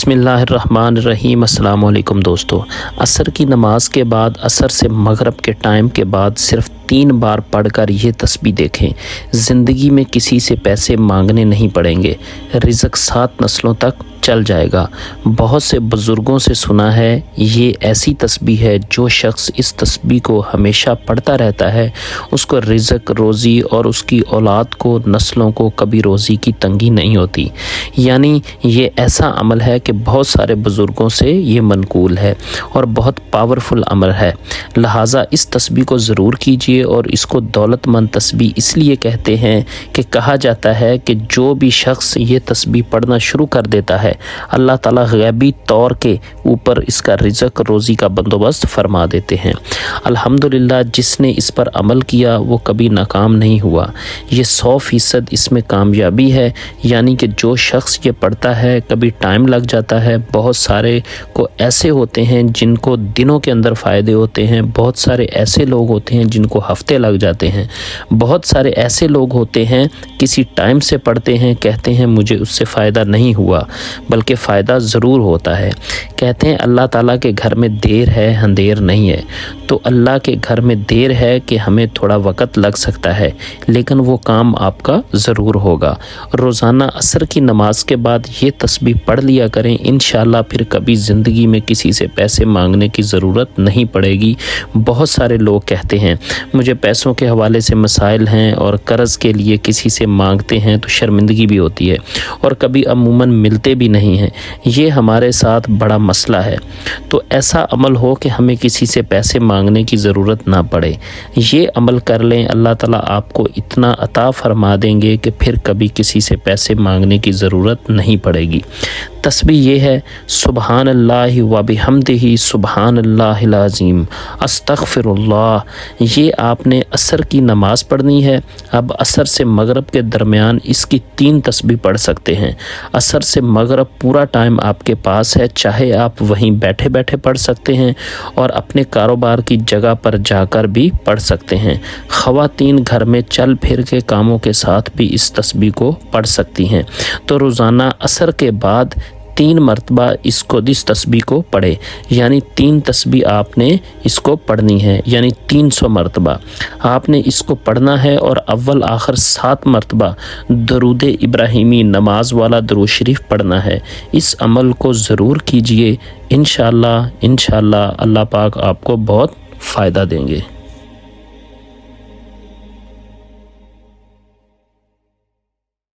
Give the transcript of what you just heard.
बिस्मिल्लाहिर्रहमानिर्रहीम। अस्सलाम वालेकुम दोस्तों, असर की नमाज के बाद, असर से मगरब के टाइम के बाद सिर्फ 3 बार पढ़कर ये तस्बीह देखें। ज़िंदगी में किसी से पैसे मांगने नहीं पड़ेंगे, रिज़्क 7 नस्लों तक चल जाएगा। बहुत से बुज़ुर्गों से सुना है, ये ऐसी तस्बीह है जो शख्स इस तस्बीह को हमेशा पढ़ता रहता है उसको रिज़्क, रोज़ी और उसकी औलाद को, नस्लों को कभी रोज़ी की तंगी नहीं होती। यानी ये ऐसा अमल है कि बहुत सारे बुज़ुर्गों से ये मनकूल है और बहुत पावरफुल अमल है। लिहाजा इस तस्बीह को ज़रूर कीजिए। और इसको दौलतमंद तस्बीह इसलिए कहते हैं कि कहा जाता है कि जो भी शख्स ये तस्बीह पढ़ना शुरू कर देता है, अल्लाह ताला गैबी तौर के ऊपर इसका रिज़्क, रोज़ी का बंदोबस्त फरमा देते हैं। अल्हम्दुलिल्लाह, जिसने इस पर अमल किया वो कभी नाकाम नहीं हुआ। ये 100% इसमें कामयाबी है। यानी कि जो शख्स ये पढ़ता है, कभी टाइम लग जाता है। बहुत सारे को ऐसे होते हैं जिनको दिनों के अंदर फ़ायदे होते हैं, बहुत सारे ऐसे लोग होते हैं जिनको हफ्ते लग जाते हैं, बहुत सारे ऐसे लोग होते हैं किसी टाइम से पढ़ते हैं, कहते हैं मुझे उससे फ़ायदा नहीं हुआ, बल्कि फ़ायदा ज़रूर होता है। कहते हैं अल्लाह ताला के घर में देर है, अंधेर नहीं है। तो अल्लाह के घर में देर है कि हमें थोड़ा वक़्त लग सकता है, लेकिन वो काम आपका ज़रूर होगा। रोज़ाना असर की नमाज के बाद ये तस्बीह पढ़ लिया करें, इंशाअल्लाह फिर कभी ज़िंदगी में किसी से पैसे मांगने की ज़रूरत नहीं पड़ेगी। बहुत सारे लोग कहते हैं मुझे पैसों के हवाले से मसाइल हैं और कर्ज़ के लिए किसी से मांगते हैं तो शर्मिंदगी भी होती है और कभी अमूमन मिलते भी नहीं हैं। ये हमारे साथ बड़ा मसला है। तो ऐसा अमल हो कि हमें किसी से पैसे मांगने की ज़रूरत ना पड़े, ये अमल कर लें, अल्लाह ताला आपको इतना अता फरमा देंगे कि फिर कभी किसी से पैसे मांगने की ज़रूरत नहीं पड़ेगी। तस्बीह ये है, सुबहानल्लाहि व बिहम्दिही सुबहानल्लाहिल अज़ीम अस्तग़फिरुल्लाह। ये आपने असर की नमाज़ पढ़नी है। अब असर से मगरब के दरमियान इसकी 3 तस्बीह पढ़ सकते हैं। असर से मगरब पूरा टाइम आपके पास है, चाहे आप वहीं बैठे बैठे पढ़ सकते हैं और अपने कारोबार की जगह पर जाकर भी पढ़ सकते हैं। ख़वातीन घर में चल फिर के कामों के साथ भी इस तस्बीह को पढ़ सकती हैं। तो रोज़ाना असर के बाद 3 मरतबा इस तस्बीह को पढ़े, यानी 3 तस्बीह आपने इसको पढ़नी है, यानी 300 मरतबा आपने इसको पढ़ना है। और अव्वल आखिर 7 मरतबा दरूद इब्राहिमी, नमाज वाला दरूद शरीफ पढ़ना है। इस अमल को ज़रूर कीजिए। इंशाअल्लाह अल्लाह पाक आपको बहुत फ़ायदा देंगे।